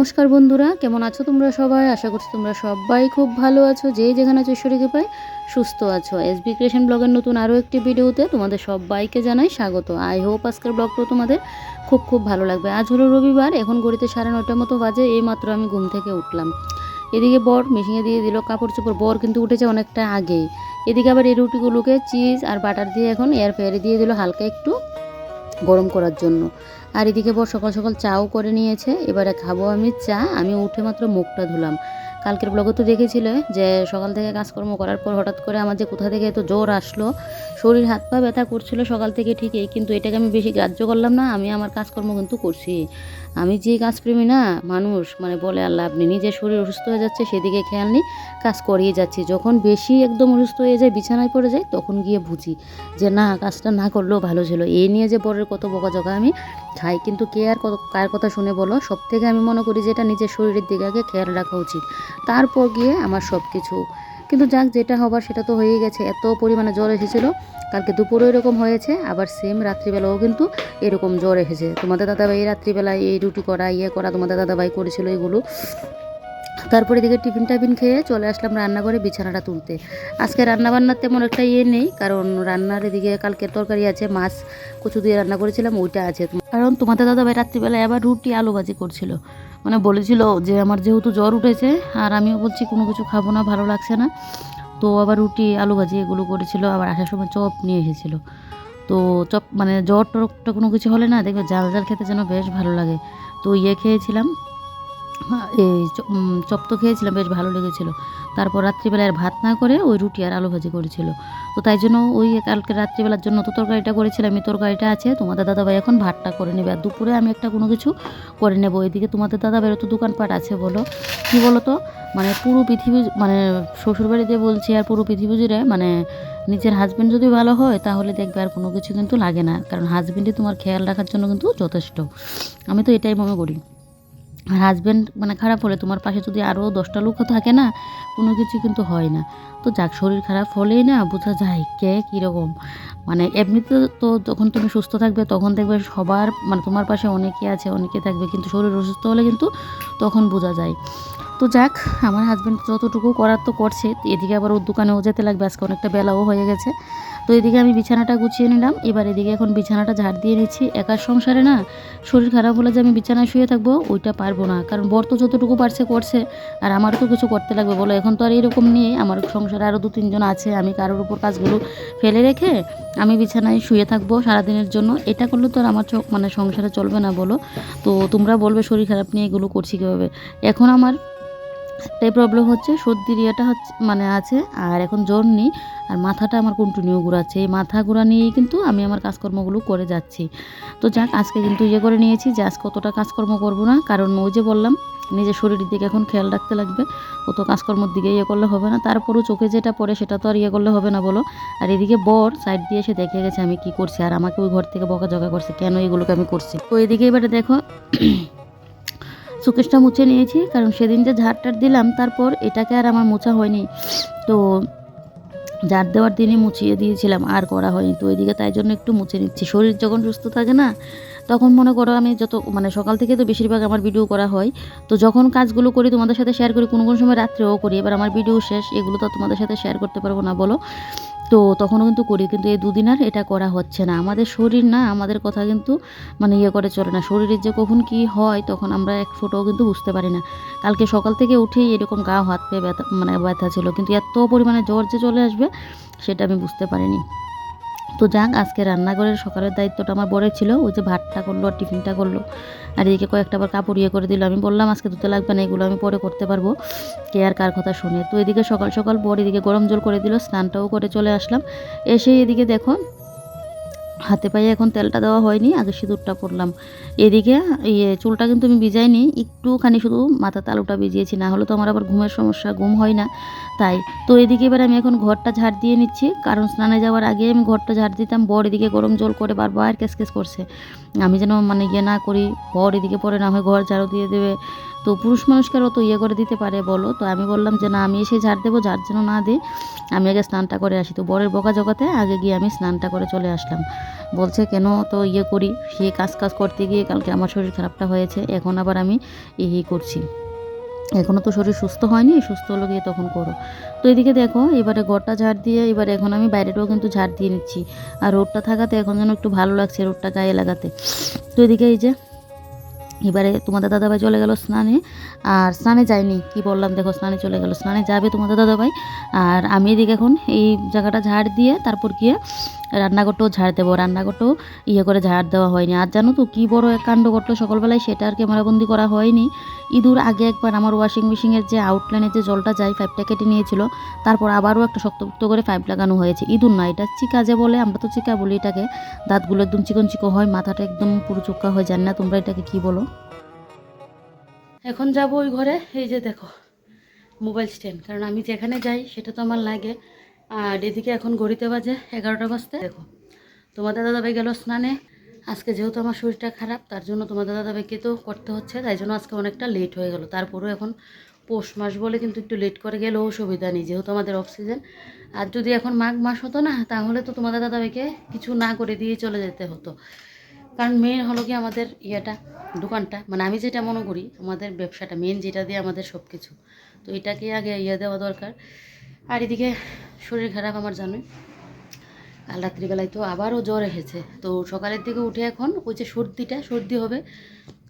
নমস্কার বন্ধুরা, কেমন আছো তোমরা সবাই? আশা করছি তোমরা সবাই খুব ভালো আছো। যেই যেখানে আছো ঈশ্বরীকে পাই সুস্থ আছো। এসবি ক্রিয়েশন ব্লগের নতুন আরও একটি ভিডিওতে তোমাদের সবাইকে জানাই স্বাগত। আই হোপ আজকের ব্লগটাও তোমাদের খুব খুব ভালো লাগবে। আজ হলো রবিবার, এখন ঘড়িতে 9:30 মতো বাজে। এই মাত্র আমি ঘুম থেকে উঠলাম। এদিকে বর মেশিনে দিয়ে দিল কাপড় চোপড়। বর কিন্তু উঠেছে অনেকটা আগেই। এদিকে আবার এই রুটিগুলোকে চিজ আর বাটার দিয়ে এখন এয়ার ফ্রায়ারে দিয়ে দিল হালকা একটু গরম করার জন্য। আর এদিকে বর সকাল সকাল চাও করে নিয়েছে। এবারে খাবো আমি চা। আমি উঠে মাত্র মুখটা ধুলাম। কালকের ব্লগে তো দেখেছিলে যে সকাল থেকে কাজকর্ম করার পর হঠাৎ করে আমার যে কোথা থেকে এত জ্বর আসলো, শরীর হাত পা ব্যথা করছিল সকাল থেকে ঠিকই, কিন্তু এটাকে আমি বেশি গ্রাহ্য করলাম না। আমি আমার কাজকর্ম কিন্তু করছি। আমি যে কাজপ্রেমী না মানুষ, মানে বলে আল্লাহ, আপনি নিজের শরীর অসুস্থ হয়ে যাচ্ছে সেদিকে খেয়াল নেই, কাজ করিয়ে যাচ্ছি। যখন বেশি একদম অসুস্থ হয়ে যায়, বিছানায় পড়ে যায়, তখন গিয়ে বুঝি যে না, কাজটা না করলেও ভালো ছিল। এই নিয়ে যে বরের কত বকাঝকা আমি খাই, কিন্তু কে আর কার কথা শুনে বলো? সব থেকে আমি মনে করি যে এটা নিজের শরীরের দিকে আগে খেয়াল রাখা উচিত, তারপর গিয়ে আমার সব কিছু। কিন্তু যাক, যেটা হবার সেটা তো হয়েই গেছে। এত পরিমাণে জ্বর এসেছিলো, কালকে দুপুরেও এরকম হয়েছে, আবার সেম রাত্রিবেলাও কিন্তু এরকম জ্বর এসেছে। তোমাদের দাদাভাই রাত্রিবেলায় এই রুটি করা করা তোমাদের দাদাভাই করেছিল এগুলো। তারপরে এদিকে টিফিন খেয়ে চলে আসলাম রান্নাঘরে বিছানাটা তুলতে। আজকে রান্নাবান্নার তেমন একটা নেই, কারণ রান্নার এদিকে কালকের তরকারি আছে, মাছ কচু দিয়ে রান্না করেছিলাম, ওইটা আছে। কারণ তোমাদের দাদাভাই রাত্রিবেলায় আবার রুটি আলু ভাজি করছিল। মানে বলেছিল যে আমার যেহেতু জ্বর উঠেছে, আর আমিও বলছি কোনো কিছু খাবো না, ভালো লাগছে না, তো আবার রুটি আলু ভাজি এগুলো করেছিল। আবার আসার সময় চপ নিয়ে এসেছিলো। তো চপ মানে জ্বর টরটা কোনো কিছু হলে না, দেখবে জাল জাল খেতে যেন বেশ ভালো লাগে। তো খেয়েছিলাম, এই চপ তো খেয়েছিলাম, বেশ ভালো লেগেছিলো। তারপর রাত্রিবেলায় আর ভাত না করে ওই রুটি আর আলু ভাজি করেছিল। তো তাই জন্য ওই কালকে রাত্রিবেলার জন্য তো তরকারিটা করেছিলাম, এই তরকারিটা আছে। তোমাদের দাদাভাই এখন ভাতটা করে নেবে, আর দুপুরে আমি একটা কোনো কিছু করে নেবো। এদিকে তোমাদের দাদাভাইয়েরও তো দোকানপাট আছে, বলো কি বলো তো, মানে পুরো পৃথিবী, মানে শ্বশুরবাড়িতে বলছি আর পুরো পৃথিবী জুড়ে, মানে নিজের হাজব্যান্ড যদি ভালো হয় তাহলে দেখবে আর কোনো কিছু কিন্তু লাগে না, কারণ হাজব্যান্ডই তোমার খেয়াল রাখার জন্য কিন্তু যথেষ্ট। আমি তো এটাই মনে করি। আর হাজব্যান্ড মানে খারাপ হলে তোমার পাশে যদি আরও 10টা লোকও থাকে না, কোনো কিছু কিন্তু হয় না। তো যাক, শরীর খারাপ হলেই না বোঝা যায় কে কীরকম। মানে এমনিতে তো যখন তুমি সুস্থ থাকবে তখন দেখবে সবার, মানে তোমার পাশে অনেকে আছে, অনেকে থাকবে, কিন্তু শরীর অসুস্থ হলে কিন্তু তখন বোঝা যায়। তো যাক, আমার হাজব্যান্ড যতটুকু করার তো করছে। এদিকে আবার ওর দোকানেও যেতে লাগবে, আজকে অনেকটা বেলাও হয়ে গেছে। তো এদিকে আমি বিছানাটা গুছিয়ে নিলাম। এবার এদিকে এখন বিছানাটা ঝাড় দিয়ে নিচ্ছি। একার সংসারে না শরীর খারাপ হলে যে আমি বিছানায় শুয়ে থাকবো, ওইটা পারবো না, কারণ বর তো যতটুকু পারছে করছে, আর আমারও তো কিছু করতে লাগবে বলো। এখন তো আর এরকম নিয়ে আমার সংসারে আরও 2-3 জন আছে, আমি কারোর উপর কাজগুলো ফেলে রেখে আমি বিছানায় শুয়ে থাকবো সারাদিনের জন্য। এটা করলে তো আর আমার মানে সংসারে চলবে না বলো। তো তোমরা বলবে শরীর খারাপ নিয়ে এগুলো করছি কীভাবে। এখন আমার একটাই প্রবলেম হচ্ছে, সর্দির হচ্ছে মানে আছে, আর এখন জ্বর নেই, আর মাথাটা আমার কন্টিনিউ ঘোরাচ্ছে। এই মাথা ঘোরা নিয়েই কিন্তু আমি আমার কাজকর্মগুলো করে যাচ্ছি। তো যাক, আজকে কিন্তু করে নিয়েছি যে আজকে অতটা কাজকর্ম করব না, কারণ ওই যে বললাম নিজের শরীরের দিকে এখন খেয়াল রাখতে লাগবে। অত কাজকর্মের দিকে করলে হবে না, তারপরও চোখে যেটা পড়ে সেটা তো আর করলে হবে না বলো। আর এদিকে বর সাইড দিয়ে এসে দেখে গেছে আমি কি করছি, আর আমাকে ওই ঘর থেকে বকাঝকা করছে কেন এগুলোকে আমি করছি। তো এদিকে এবারে দেখো সুকেশটা মুছে নিয়েছি, কারণ সেদিন যে ঝাড়টার দিলাম তারপর এটাকে আর আমার মোছা হয়নি। তো ঝাড় দেওয়ার দিনই মুছিয়ে দিয়েছিলাম, আর করা হয়নি। তো এদিকে তাই জন্য একটু মুছে নিচ্ছি। শরীর যখন সুস্থ থাকে না, তখন মনে করো আমি যত মানে সকাল থেকে তো বেশিরভাগ আমার ভিডিও করা হয়। তো যখন কাজগুলো করি তোমাদের সাথে শেয়ার করি, কোনো কোনো সময় রাত্রেও করি। এবার আমার ভিডিও শেষ, এগুলো তো তোমাদের সাথে শেয়ার করতে পারবো না বলো। তো তখনও কিন্তু করি, কিন্তু এই 2 দিন আর এটা করা হচ্ছে না। আমাদের শরীর না, আমাদের কথা কিন্তু মানে করে চলে না। শরীরের যে কখন কি হয় তখন আমরা এক ফোঁটাও কিন্তু বুঝতে পারি না। কালকে সকাল থেকে উঠেই এরকম গা হাত পেয়ে ব্যথা, মানে ব্যথা ছিল, কিন্তু এত পরিমাণে জ্বর যে চলে আসবে সেটা আমি বুঝতে পারিনি। তো যাক, আজকে রান্নাঘরের সকালের দায়িত্বটা আমার বড় ছিল। ওই যে ভাতটা করলো আর টিফিনটা করলো, আর এদিকে কয়েকটা আবার কাপড় করে দিল। আমি বললাম আজকে ধুতে লাগবে না, এগুলো আমি পরে করতে পারবো, কে আর কার কথা শুনে। তো এদিকে সকাল সকাল বড় এদিকে গরম জল করে দিল, স্নানটাও করে চলে আসলাম। এসে এদিকে দেখো হাতে পায়ে এখন তেলটা দেওয়া হয়নি, আগে সিঁদুরটা পরলাম। এদিকে চুলটা কিন্তু আমি ভিজাইনি, একটুখানি শুধু মাথা তালুটা ভিজিয়েছি, না হলে তো আমার আবার ঘুমের সমস্যা, ঘুম হয় না তাই। তো এদিকে এবার আমি এখন ঘরটা ঝাড় দিয়ে নিচ্ছি, কারণ স্নানে যাওয়ার আগে আমি ঘরটা ঝাড় দিতাম। বর এদিকে গরম জল করে বারবার কেস করছে, আমি যেন মানে না করি। বর এদিকে পরে না হয় ঘর ঝাড়ু দিয়ে দেবে, তো পুরুষ মানুষকে অত ইয়ে করে দিতে পারে বলো? তো আমি বললাম যে না, আমি এসে ঝাড় দেবো, ঝাড় যেন না দিই, আমি আগে স্নানটা করে আসি। তো বরের বকা জগাতে আগে গিয়ে আমি স্নানটা করে চলে আসলাম। বলছে কেন তো ইয়ে করি, সে কাজ করতে গিয়ে কালকে আমার শরীর খারাপটা হয়েছে, এখন আবার আমি এই করছি, এখনও তো শরীর সুস্থ হয়নি, সুস্থ হলো গিয়ে তখন করো। তো এদিকে দেখো এবারে ঘরটা ঝাড় দিয়ে এবার এখন আমি বাইরেটাও কিন্তু ঝাড় দিয়ে নিচ্ছি। আর রোদটা থাকাতে এখন যেন একটু ভালো লাগছে রোদটা গায়ে লাগাতে। তো এদিকে এই যে এবারে তোমাদের দাদাভাই চলে গেল স্নানে, আর স্নানে যায়নি, কি বললাম দেখো, স্নানে চলে গেল, স্নানে যাবে তোমাদের দাদাভাই। আর আমি এদিকে এখন এই জায়গাটা ঝাড় দিয়ে তারপর গিয়ে রান্নাঘরটাও ঝাড় দেবো, রান্নাঘরটাও ইয়ে করে ঝাড় দেওয়া হয়নি। আর জানো তো কী বড় এক কাণ্ড করলো সকালবেলায়, সেটা আর ক্যামেরাবন্দি করা হয়নি। ইঁদুর আগে একবার আমার ওয়াশিং মেশিনের যে আউটলাইনের যে জলটা যায় পাইপটা কেটে নিয়েছিল, তারপর আবারও একটা শক্তপোক্ত করে পাইপ লাগানো হয়েছে। ইঁদুর না, এটা চিকা যে বলে, আমরা তো চিকা বলি এটাকে, দাঁতগুলো একদম চিকন চিকন হয়, মাথাটা একদম পুরো চোখা হয়, জানি না তোমরা এটাকে কী বলো। এখন যাব ওই ঘরে, এই যে দেখো মোবাইল স্ট্যান্ড, কারণ আমি যেখানে যাই সেটা তো আমার লাগে। আর এদিকে এখন ঘড়িতে বাজে 11টা বাজতে। দেখো তোমাদের দাদাভাই গেল স্নানে। আজকে যেহেতু আমার শরীরটা খারাপ, তার জন্য তোমাদের দাদাভাইকে তো করতে হচ্ছে, তাই জন্য আজকে অনেকটা লেট হয়ে গেল। তারপরেও এখন পৌষ মাস বলে কিন্তু একটু লেট করে গেলেও সুবিধা নেই, যেহেতু আমাদের অক্সিজেন। আর যদি এখন মাঘ মাস হতো না, তাহলে তো তোমাদের দাদাভাইকে কিছু না করে দিয়ে চলে যেতে হতো। কারণ মেন হলো কি আমাদের ইয়েটা, দোকানটা, মানে আমি যেটা মনে করি আমাদের ব্যবসাটা মেন, যেটা দিয়ে আমাদের সব কিছু, তো এটাকে আগে ইয়ে দেওয়া দরকার। আর এদিকে শরীর খারাপ আমার, জানোই কাল রাত্রিবেলায় তো আবারও জ্বর এসেছে। তো সকালের দিকে উঠে এখন ওই যে সর্দি হবে,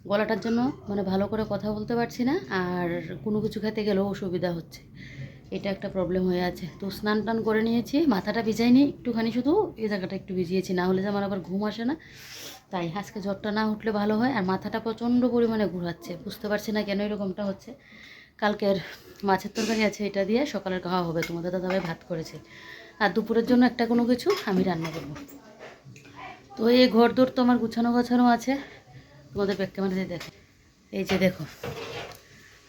গলাটার জন্য মানে ভালো করে কথা বলতে পারছি না, আর কোনো কিছু খেতে গেলেও অসুবিধা হচ্ছে, এটা একটা প্রবলেম হয়ে আছে। তো স্নান টান করে নিয়েছি, মাথাটা ভিজাইনি, একটুখানি শুধু এই জায়গাটা একটু ভিজিয়েছি, না হলে যে আমার আবার ঘুম আসে না, তাই আজকে জ্বরটা না উঠলে ভালো হয়। আর মাথাটা প্রচণ্ড পরিমাণে ঘোরাচ্ছে, বুঝতে পারছি না কেন এরকমটা হচ্ছে। কালকের মাছের তরকারি আছে, এটা দিয়ে সকালের খাওয়া হবে, তোমাদের দাদাভাই ভাত করেছে, আর দুপুরের জন্য একটা কোনো কিছু আমি রান্না করব। তো এই ঘর দোর তো আমার গুছানো গাছানো আছে, তোমাদের ব্যাক ক্যামেরাতে দেখে, এই যে দেখো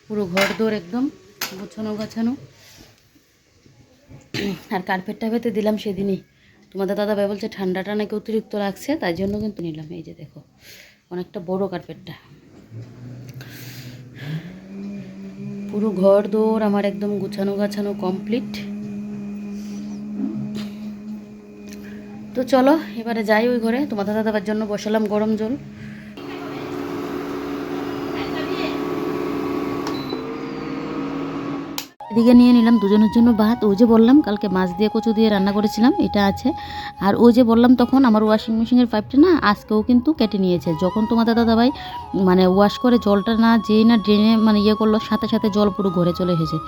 পুরো ঘর দোর একদম গুছানো গাছানো। আর কার্পেটটা পেতে দিলাম সেদিনই, তোমাদের দাদাভাই বলছে ঠান্ডাটা নাকি অতিরিক্ত লাগছে, তাই জন্য কিন্তু নিলাম। এই যে দেখো অনেকটা বড় কার্পেটটা, পুরো ঘর দোর আমার একদম গুছানো গাছানো কমপ্লিট। তো চলো এবারে যাই ওই ঘরে, তোমাদের দাদাবার জন্য বসালাম গরম জল। এদিকে নিয়ে নিলাম দুজনের জন্য ভাত, ওই যে বললাম কালকে মাছ দিয়ে কচু দিয়ে রান্না করেছিলাম, এটা আছে। আর ওই যে বললাম তখন আমার ওয়াশিং মেশিনের পাইপটা না আজকেও কিন্তু কেটে নিয়েছে, যখন তোমাদের দাদাভাই মানে ওয়াশ করে জলটা না যেই না ড্রেনে মানে ইয়ে করলো, সাথে সাথে জল পুরো ঘরে চলে এসেছে।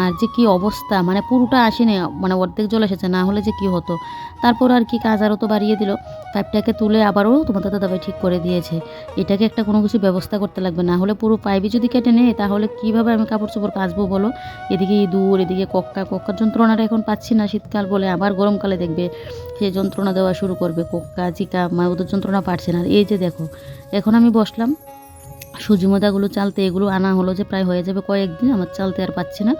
আর যে কি অবস্থা, মানে পুরোটা আসেনি, মানে অর্ধেক জল এসেছে, না হলে যে কি হতো। তারপর আর কি কাজ আরও তো বাড়িয়ে দিল, পাইপটাকে তুলে আবারও তোমাদের দাদাভাই ঠিক করে দিয়েছে। এটাকে একটা কোনো কিছু ব্যবস্থা করতে লাগবে, না হলে পুরো পাইপই যদি কেটে নেয় তাহলে কীভাবে আমি কাপড় চোপড় কাচবো বলো। এদিকে ইঁদুর, এদিকে কোক্কার যন্ত্রণাটা এখন পাচ্ছি না, শীতকাল বলে, আবার গরমকালে দেখবে সে যন্ত্রণা দেওয়া শুরু করবে, কোক্কা চিকা, ওদের যন্ত্রণা পারছে না। আর এই যে দেখো এখন আমি বসলাম সুজি মোদাগুলো চালতে, এগুলো আনা হলো যে প্রায় হয়ে যাবে কয়েকদিন, আমার চালতে আর পাচ্ছি না,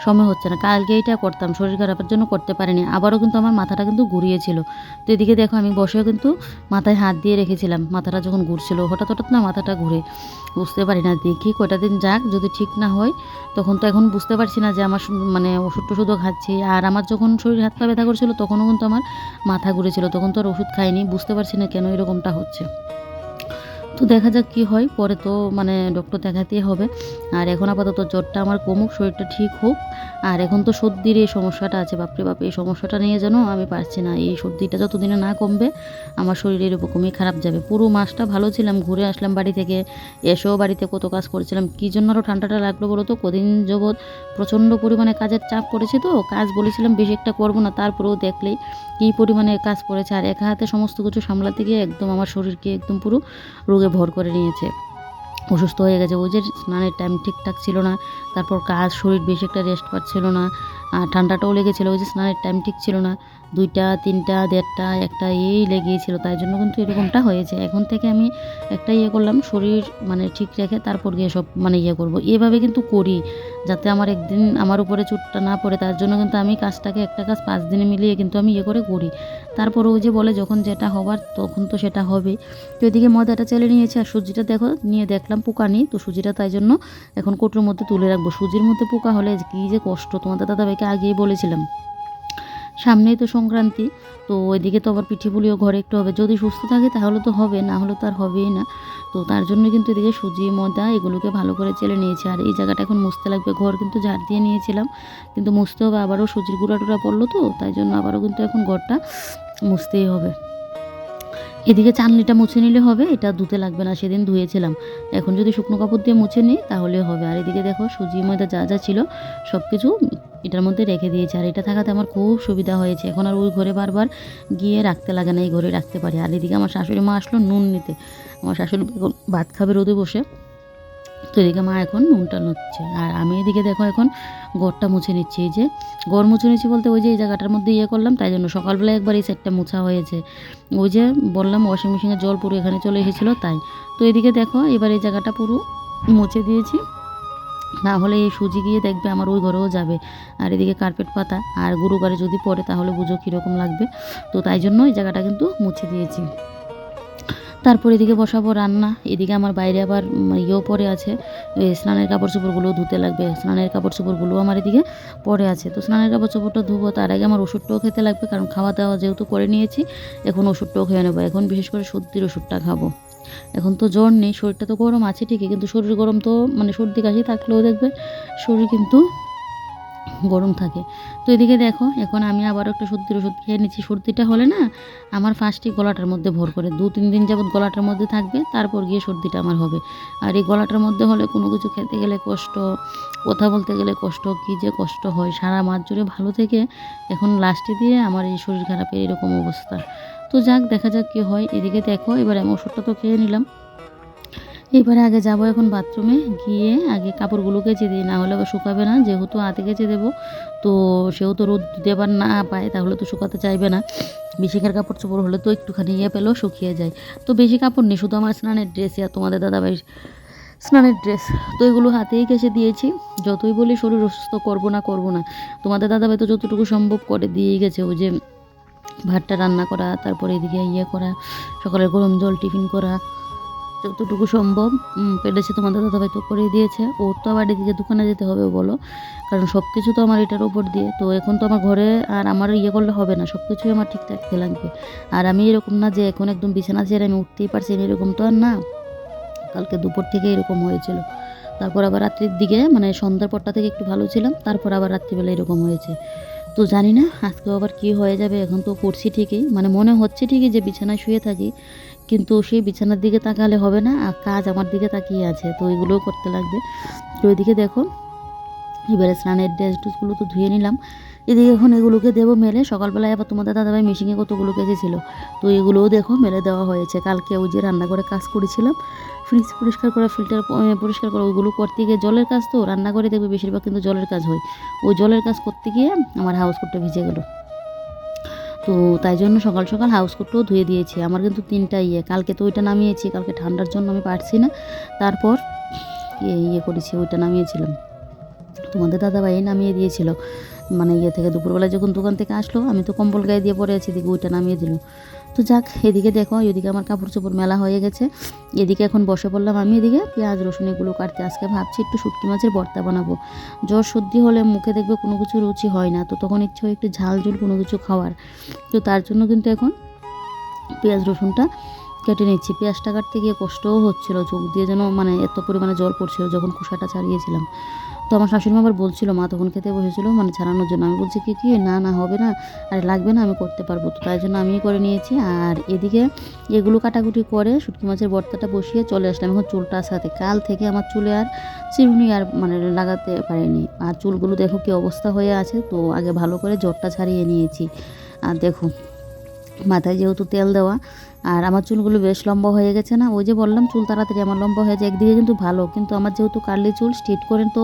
সময় হচ্ছে না। কালকে এইটা করতাম, শরীর খারাপের জন্য করতে পারিনি, আবারও কিন্তু আমার মাথাটা কিন্তু ঘুরিয়েছিল। তো এদিকে দেখো আমি বসেও কিন্তু মাথায় হাত দিয়ে রেখেছিলাম, মাথাটা যখন ঘুরছিল হঠাৎ হঠাৎ না মাথাটা ঘুরে, বুঝতে পারি না, দেখি কয়টা দিন যাক, যদি ঠিক না হয় তখন তো এখন বুঝতে পারছি না যে আমার মানে ওষুধ টষুধও খাচ্ছি। আর আমার যখন শরীর হাত পা ব্যথা করছিল তখনও কিন্তু আমার মাথা ঘুরেছিল, তখন তো আর ওষুধ খাইনি, বুঝতে পারছি না কেন এরকমটা হচ্ছে। তো দেখা যাক কি হয়, পরে তো মানে ডক্টর দেখাতেই হবে। আর এখন আপাতত জ্বরটা আমার কমুক, শরীরটা ঠিক হোক। আর এখন তো সর্দির এই সমস্যাটা আছে, বাপরে বাপ, এই সমস্যাটা নিয়ে যেন আমি পারছি না, এই সর্দিটা যতদিনে না কমবে আমার শরীর এরকমই খারাপ যাবে। পুরো মাসটা ভালো ছিলাম, ঘুরে আসলাম বাড়ি থেকে, এসেও বাড়িতে কত কাজ করেছিলাম, কী জন্য আরও ঠান্ডাটা লাগলো বলো তো, কদিন যাবৎ প্রচণ্ড পরিমাণে কাজের চাপ পড়েছে, তো কাজ বলেছিলাম বেশি একটা করবো না, তারপরেও দেখলেই কী পরিমাণে কাজ পড়েছে। আর একা হাতে সমস্ত কিছু সামলাতে গিয়ে একদম আমার শরীরকে একদম পুরো রোগে ভর করে নিয়েছে, অসুস্থ হয়ে গেছে। ওই যে স্নানের টাইম ঠিকঠাক ছিল না, তারপর কাজ, শরীর বেশি একটা রেস্ট পাচ্ছিল না, আর ঠান্ডাটাও লেগেছিলো, ওই যে স্নানের টাইম ঠিক ছিল না, 2টা 3টা 1.5টা একটা এই লেগেছিল, তাই জন্য কিন্তু এরকমটা হয়েছে। এখন থেকে আমি একটা করলাম, শরীর মানে ঠিক রেখে তারপর গিয়ে সব মানে করব। এভাবে কিন্তু করি যাতে আমার একদিন আমার উপরে চোটটা না পড়ে, তার জন্য কিন্তু আমি কাজটাকে একটা কাজ 5 দিনে মিলিয়ে কিন্তু আমি করে করি। তারপরে ওই যে বলে যখন যেটা হবার তখন তো সেটা হবে। তো এদিকে ময়দাটা চেলে নিয়েছি আর সুজিটা নিয়ে দেখলাম পোকা নেই, তো সুজিটা তাই জন্য এখন কৌটোর মধ্যে তুলে রাখবো। সুজির মধ্যে পোকা হলে কী যে কষ্ট, তোমাদের দাদাভাইকে আগেই বলেছিলাম। সামনেই তো সংক্রান্তি, তো ওইদিকে তো আবার পিঠে পুলিও ঘরে একটু হবে। যদি সুস্থ থাকে তাহলে তো হবে, না হলে তো আর হবেই না। তো তার জন্য কিন্তু এদিকে সুজি ময়দা এগুলোকে ভালো করে চেলে নিয়েছি। আর এই জায়গাটা এখন মুছতে লাগবে। ঘর কিন্তু ঝাড় দিয়ে নিয়েছিলাম, কিন্তু মুছতে হবে, আবারও সুজির গুঁড়া টুড়া পড়লো, তো তাই জন্য আবারও কিন্তু এখন ঘরটা মুছতেই হবে। এদিকে চালনিটা মুছে নিলে হবে, এটা ধুতে লাগবে না, সেদিন ধুয়েছিলাম। এখন যদি শুকনো কাপড় দিয়ে মুছে নিই তাহলে হবে। আর এদিকে দেখো সুজি ময়দা যা যা ছিল সব কিছু এটার মধ্যে রেখে দিয়েছি। আর এটা থাকাতে আমার খুব সুবিধা হয়েছে, এখন আর ওই ঘরে বারবার গিয়ে রাখতে লাগে না, এই ঘরে রাখতে পারি। আর এদিকে আমার শাশুড়ি মা আসলো নুন নিতে। আমার শাশুড়ি ভাত খাবে রোদে বসে, তো এদিকে মা এখন নুনটা নিচ্ছে। আর আমি এদিকে দেখো এখন ঘরটা মুছে নিচ্ছি। এই যে ঘর মুছে নিচ্ছি বলতে ওই যে এই জায়গাটার মধ্যে করলাম, তাই জন্য সকালবেলা একবার এই সেটটা মোছা হয়েছে। ওই যে বললাম ওয়াশিং মেশিনের জল পুরো এখানে চলে এসেছিলো তাই। তো এদিকে দেখো এবার এই জায়গাটা পুরো মুছে দিয়েছি, না হলে এই সুজি গিয়ে দেখবে আমার ওই ঘরেও যাবে। আর এদিকে কার্পেট পাতা, আর গুরুবারে যদি পড়ে তাহলে বুঝো কীরকম লাগবে। তো তাই জন্য এই জায়গাটা কিন্তু মুছে দিয়েছি। তারপর এদিকে বসাবো রান্না। এদিকে আমার বাইরে আবার পড়ে আছে, স্নানের কাপড় চোপড়গুলোও ধুতে লাগবে। স্নানের কাপড় চোপড়গুলো আমার এদিকে পড়ে আছে, তো স্নানের কাপড় চোপড়টা ধুবো। তার আগে আমার ওষুধটাও খেতে লাগবে, কারণ খাওয়া দাওয়া যেহেতু করে নিয়েছি এখন ওষুধটাও খেয়ে নেবো। এখন বিশেষ করে সর্দির ওষুধটা খাবো। এখন তো জ্বর নেই, শরীরটা তো গরম আছে ঠিকই, কিন্তু শরীর গরম তো মানে সর্দি কাশি থাকলেও দেখবে শরীর কিন্তু গরম থাকে। তো এদিকে দেখো এখন আমি আবারও একটা সর্দির ওষুধ খেয়ে নিচ্ছি। সর্দিটা হলে না আমার ফার্স্টই গলাটার মধ্যে ভর করে 2-3 দিন যাবৎ গলাটার মধ্যে থাকবে, তারপর গিয়ে সর্দিটা আমার হবে। আর এই গলাটার মধ্যে হলে কোনো কিছু খেতে গেলে কষ্ট, কথা বলতে গেলে কষ্ট, কী যে কষ্ট হয়। সারা মাস জুড়ে ভালো থেকে এখন লাস্টে দিয়ে আমার এই শরীর খারাপের এরকম অবস্থা। তো যাক, দেখা যাক কী হয়। এদিকে দেখো এবার আমি ওষুধটা তো খেয়ে নিলাম। এবারে আগে যাব এখন বাথরুমে, গিয়ে আগে কাপড়গুলো কেচে দিই, না হলে আবার শুকাবে না। যেহেতু হাতে কেচে দেবো, তো সেও তো রোদ দেবার না পায়, তাহলে তো শুকাতে চাইবে না। বেশিকার কাপড় চোপড় হলে তো একটুখানি পেলেও শুকিয়ে যায়। তো বেশি কাপড় নেই, শুধু আমার স্নানের ড্রেসই আর তোমাদের দাদাভাইয়ের স্নানের ড্রেস। তো এগুলো হাতেই কেচে দিয়েছি। যতই বলি শরীর অসুস্থ করবো না, তোমাদের দাদাভাই তো যতটুকু সম্ভব করে দিয়েই গেছে। ওই যে ভাতটা রান্না করা, তারপরে এদিকে করা, সকালের গরম জল টিফিন করা, যতটুকু সম্ভব পেরেছে তোমাদের দাদাভাই তো করেই দিয়েছে। ওর তো আবার এদিকে দোকানে যেতে হবে বলো, কারণ সব কিছু তো আমার এটার উপর দিয়ে। তো এখন তো আমার ঘরে আর আমার করলে হবে না, সব কিছুই আমার ঠিক রাখতে লাগবে। আর আমি এরকম না যে এখন একদম বিছানা ছেড়ে আমি উঠতেই পারছি, আমি এরকম তো আর না। কালকে দুপুর থেকে এরকম হয়েছিল, তারপর আবার রাত্রির দিকে মানে সন্ধ্যার পরটা থেকে একটু ভালো ছিলাম, তারপর আবার রাত্রিবেলা এরকম হয়েছে। তো জানি না আজকেও আবার কী হয়ে যাবে। এখন তো করছি ঠিকই, মানে মনে হচ্ছে ঠিকই যে বিছানায় শুয়ে থাকি, কিন্তু সেই বিছানার দিকে তাকালে হবে না, আর কাজ আমার দিকে তাকিয়ে আছে, তো এগুলোও করতে লাগবে। তো ওইদিকে দেখো এবারে স্নানের ড্রেসগুলো তো ধুয়ে নিলাম। এদিকে এখন এগুলোকে দেবো মেলে। সকালবেলায় আবার তোমাদের দাদাভাই মেশিনে কতগুলো কেচেছিল, তো এগুলোও দেখো মেলে দেওয়া হয়েছে। কালকে ওই যে রান্না করে কাজ করেছিলাম, ফ্রিজ পরিষ্কার করা, ফিল্টার পরিষ্কার করা, ওইগুলো করতে গিয়ে জলের কাজ, তো রান্নাঘরে দেখবে বেশিরভাগ কিন্তু জলের কাজ হয়। ওই জলের কাজ করতে গিয়ে আমার হাউস কোটটা ভিজে গেলো, তো তাই জন্য সকাল সকাল হাউস কোটটাও ধুয়ে দিয়েছি। আমার কিন্তু 3টা কালকে তো ওইটা নামিয়েছি, কালকে ঠান্ডার জন্য আমি পারছি না, তারপর করেছি, ওইটা নামিয়েছিলাম। তোমাদের দাদাভাই নামিয়ে দিয়েছিল, মানে থেকে দুপুরবেলা যখন দোকান থেকে আসলো, আমি তো কম্বল গায়ে দিয়ে পরে আছি, এদিকে ওইটা নামিয়ে দিল। তো যাক, এদিকে দেখো এদিকে আমার কাপড় চোপড় মেলা হয়ে গেছে। এদিকে এখন বসে পড়লাম আমি এদিকে পেঁয়াজ রসুন এগুলো কাটতে। আজকে ভাবছি একটু শুটকি মাছের ভর্তা বানাবো। জ্বর সর্দি হলে মুখে দেখবে কোনো কিছু রুচি হয় না, তো তখন ইচ্ছে হয় একটু ঝাল ঝুল কোনো কিছু খাওয়ার। তো তার জন্য কিন্তু এখন পেঁয়াজ রসুনটা কেটে নিচ্ছি। পেঁয়াজটা কাটতে গিয়ে কষ্টও হচ্ছিলো, চোখ দিয়ে যেন মানে এত পরিমাণে জল পড়ছিল যখন খোসাটা ছাড়িয়েছিলাম। তো আমার শাশুড়ি আবার বলছিল, মা তখন খেতে বসেছিল মানে ছাড়ানোর জন্য। আমি বলছি কি না হবে না, আর লাগবে না, আমি করতে পারবো। তো তাই জন্য আমিই করে নিয়েছি। আর এদিকে এগুলো কাটাকুটি করে শুটকি মাছের ভর্তাটা বসিয়ে চলে আসলাম। এখন চুলটা আসাতে কাল থেকে আমার চুলে আর চিরুনি আর মানে লাগাতে পারিনি। আর চুলগুলো দেখো কী অবস্থা হয়ে আছে। তো আগে ভালো করে জ্বরটা ছাড়িয়ে নিয়েছি। আর দেখো মাথায় যেহেতু তেল দেওয়া, আর আমার চুলগুলো বেশ লম্বা হয়ে গেছে না, ওই যে বললাম চুল তাড়াতাড়ি আমার লম্বা হয়ে যায়। একদিকে কিন্তু ভালো, কিন্তু আমার যেহেতু কার্লি চুল স্ট্রেট করেন তো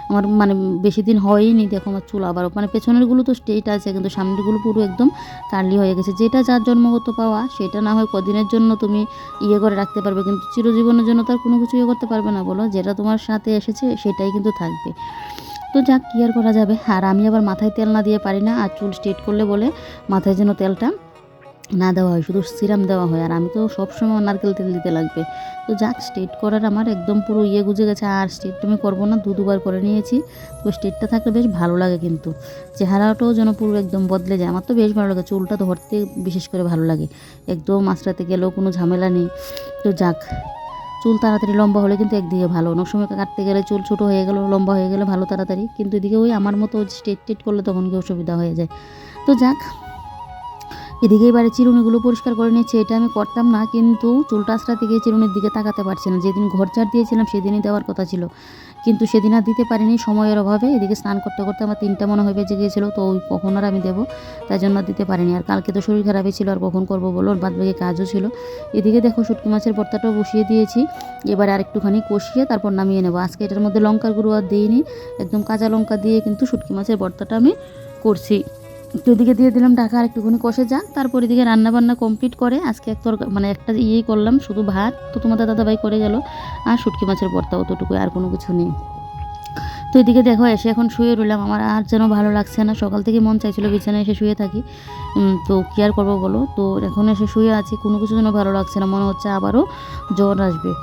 আমার মানে বেশি দিন হয়নি, দেখো আমার চুল আবারও মানে পেছনেরগুলো তো স্ট্রেট আছে কিন্তু সামনেরগুলো পুরো একদম কার্লি হয়ে গেছে। যেটা যার জন্মগত পাওয়া সেটা না হয় কদিনের জন্য তুমি ইয়ে করে রাখতে পারবে, কিন্তু চিরজীবনের জন্য তার কোনো কিছু ইয়ে করতে পারবে না বলো। যেটা তোমার সাথে এসেছে সেটাই কিন্তু থাকবে। তো যাক, কি আর করা যাবে। আর আমি আবার মাথায় তেল না দিয়ে পারি না, আর চুল স্ট্রেট করলে বলে মাথায় যেন তেলটা না দেওয়া হয়, শুধু সিরাম দেওয়া হয়। আর আমি তো সবসময় নারকেল তেল দিতে লাগবে। তো যাক, স্ট্রেট করার আমার একদম পুরো ইয়ে গুজে গেছে, আর স্ট্রেট আমি করবো না, দুবার করে নিয়েছি। তো স্ট্রেটটা থাকলে বেশ ভালো লাগে, কিন্তু চেহারাটাও যেন পুরো একদম বদলে যায়। আমার তো বেশ ভালো লাগে, চুলটা ধরতে বিশেষ করে ভালো লাগে, একদম আঁচড়াতে গেলেও কোনো ঝামেলা নেই। তো যাক, চুল তাড়াতাড়ি লম্বা হলে কিন্তু একদিকে ভালো, অনেক সময় কাটতে গেলে চুল ছোটো হয়ে গেল, লম্বা হয়ে গেলে ভালো তাড়াতাড়ি, কিন্তু এদিকে ওই আমার মতো স্ট্রেট করলে তখন কি অসুবিধা হয়ে যায়। তো যাক, এদিকে এবারে চিরুনিগুলো পরিষ্কার করে নিচ্ছে। এটা আমি করতাম না, কিন্তু চুলটা আঁচড়াতে গিয়ে চিরুনির দিকে তাকাতে পারছি না। যেদিন ঘর ঝাড় দিয়েছিলাম সেদিনই দেওয়ার কথা ছিল, কিন্তু সেদিন আর দিতে পারিনি সময়ের অভাবে। এদিকে স্নান করতে করতে আমার 3টা মনে হয় বেজে গিয়েছিলো, তো ওই কখন আর আমি দেবো, তাই জন্য আর দিতে পারিনি। আর কালকে তো শরীর খারাপই ছিল, আর কখন করবো বলো, বাদ বাকি কাজও ছিল। এদিকে দেখো শুটকি মাছের ভর্তাটাও বসিয়ে দিয়েছি, এবার আর একটুখানি কষিয়ে তারপর নামিয়ে নেবো। আজকে এটার মধ্যে লঙ্কার গুঁড়ো আর দিইনি, একদম কাঁচা লঙ্কা দিয়ে কিন্তু শুটকি মাছের ভর্তাটা আমি করছি। তো এদিকে দিয়ে দিলাম ঢাকা, আর একটুখানি কষে যাক। তারপর এদিকে রান্নাবান্না কমপ্লিট করে আজকে মানে একটা ইয়েই করলাম, শুধু ভাত তো তোমাদের দাদাভাই করে গেল, আর শুটকি মাছের ভর্তা, অতটুকু, আর কোনো কিছু নেই। তো এদিকে দেখো এসে এখন শুয়ে রইলাম, আমার আর যেন ভালো লাগছে না। সকাল থেকে মন চাইছিল বিছানায় এসে শুয়ে থাকি, তো কী আর করবো বলো। তো এখন এসে শুয়ে আছি, কোনো কিছু যেন ভালো লাগছে না, মনে হচ্ছে আবারও জ্বর আসবে।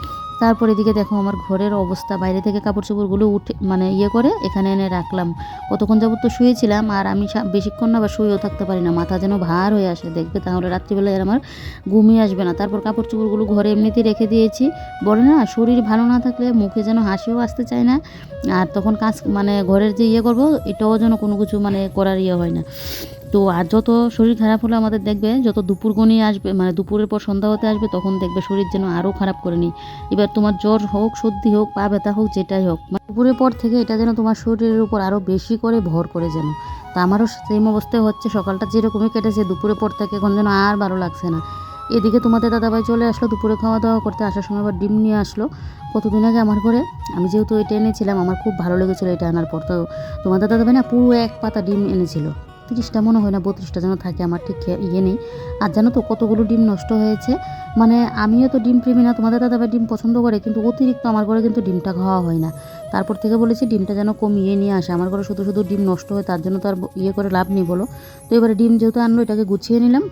তারপর এদিকে দেখো আমার ঘরের অবস্থা, বাইরে থেকে কাপড় চোপড়গুলো উঠে মানে ইয়ে করে এখানে এনে রাখলাম। কতক্ষণ যাবত তো শুয়েছিলাম, আর আমি বেশিক্ষণ না আবার শুয়েও থাকতে পারি না, মাথা যেন ভার হয়ে আসে, দেখবে তাহলে রাত্রিবেলায় আর আমার ঘুমিয়ে আসবে না। তারপর কাপড় চোপড়গুলো ঘরে এমনিতেই রেখে দিয়েছি। বলে না, শরীর ভালো না থাকলে মুখে যেন হাসিও আসতে চায় না, আর তখন কাজ মানে ঘরের যে ইয়ে করবো এটাও যেন কোনো কিছু মানে করার ইয়ে হয় না। তো আর যত শরীর খারাপ হলে আমাদের দেখবে যত দুপুর গনিয়ে আসবে, মানে দুপুরের পর সন্ধ্যা হতে আসবে, তখন দেখবে শরীর যেন আরও খারাপ করে নিই। এবার তোমার জ্বর হোক, সর্দি হোক, পা ব্যথা হোক, যেটাই হোক, মানে দুপুরের পর থেকে এটা যেন তোমার শরীরের উপর আরও বেশি করে ভর করে যেন। তো আমারও সেম অবস্থায় হচ্ছে, সকালটা যেরকমই কেটেছে দুপুরের পর থেকে এখন যেন আর ভালো লাগছে না। এদিকে তোমাদের দাদাভাই চলে আসলো দুপুরে খাওয়া দাওয়া করতে, আসার সময় আবার ডিম নিয়ে আসলো। কতদিন আগে আমার ঘরে আমি যেহেতু এটা এনেছিলাম, আমার খুব ভালো লেগেছিলো এটা আনার পর। তো তোমাদের দাদাভাই না পুরো 1 পাতা ডিম এনেছিল, 30টা মনে হয় না 32টা যেন থাকে, আমার ঠিক ইয়ে নেই। আর জানো তো কতগুলো ডিম নষ্ট হয়েছে, মানে আমিও তো ডিম প্রেমী না, তোমাদের দাদাভাই ডিম পছন্দ করে, কিন্তু অতিরিক্ত আমার ঘরে কিন্তু ডিমটা খাওয়া হয় না। তারপর থেকে বলেছি ডিমটা যেন কমিয়ে নিয়ে আসে, আমার ঘরে শুধু শুধু ডিম নষ্ট হয়, তার জন্য তো আর ইয়ে করে লাভ নেই বলো। তো এবারে ডিম যেহেতু আনলো, এটাকে গুছিয়ে নিলাম,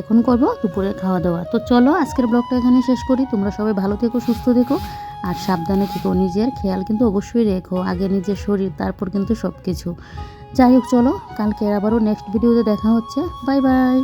এখন করব দুপুরে খাওয়া দাওয়া। তো চলো আজকের ব্লগটা এখানে শেষ করি। তোমরা সবাই ভালো থেকো, সুস্থ থেকো, আর সাবধানে থেকো, নিজের খেয়াল কিন্তু অবশ্যই রেখো, আগে নিজের শরীর, তারপর কিন্তু সব কিছু। যাই হোক, চলো কালকে আবারও নেক্সট ভিডিওতে দেখা হচ্ছে। Bye bye.